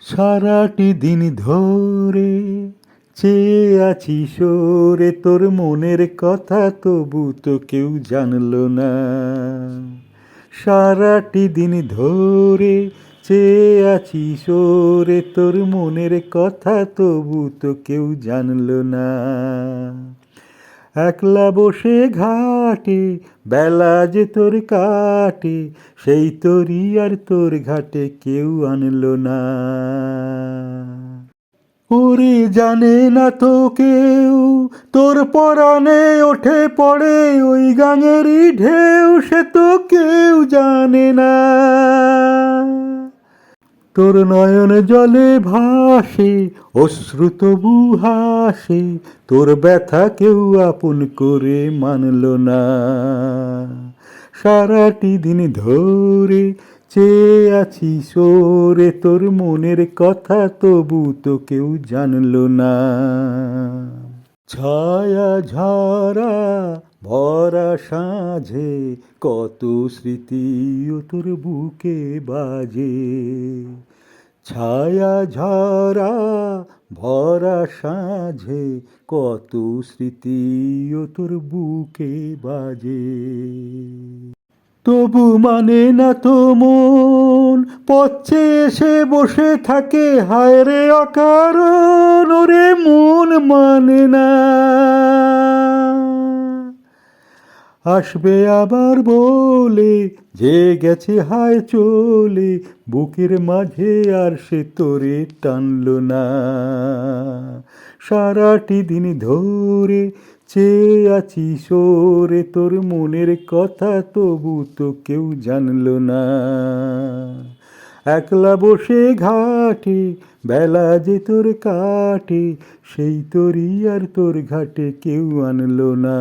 সারাটি দিন ধরে চেয়ে আছি সরে তোর মনের কথা, তবু তো কেউ জানলো না। সারাটি দিন ধরে চেয়ে আছি সরে তোর মনের কথা, তবু তো কেউ জানলো না। একলা বসে ঘাটে বেলা যে তোর কাটে, সেই তোরই আর তোর ঘাটে কেউ আনলো না। ওরে জানে না তো কেউ তোর পরাণে ওঠে পড়ে ওই গাঙেরই ঢেউ, সে তো কেউ জানে না। তোর নয়ন জলে ভাসে অশ্রু তবু হাসে, তোর ব্যথা কেউ আপন করে মানলো না। সারাটি দিন ধরে চেয়ে আছি সরে তোর মনের কথা, তবু তো কেউ জানলো না। ছায়া ঝরা ভরা সাঁঝে কত স্মৃতি ও তোর বুকে বাজে। ছায়া ঝরা ভরা সাঁঝে কত স্মৃতি ও তোর বুকে বাজে। তবু মানে না তো মন, পথে এসে বসে থাকে হায় রে অকারণ, ওরে মন মানে না। আসবে আবার বলে যে গেছে হায় চলে, বুকের মাঝে আর সে তোরে টানলো না। সারাটি দিন ধরে চেয়ে আছি সরে তোর মনের কথা, তবু তো কেউ জানলো না। একলা বসে ঘাটে বেলা যে তোর কাটে, সেই তোরই আর তোর ঘাটে কেউ আনলো না।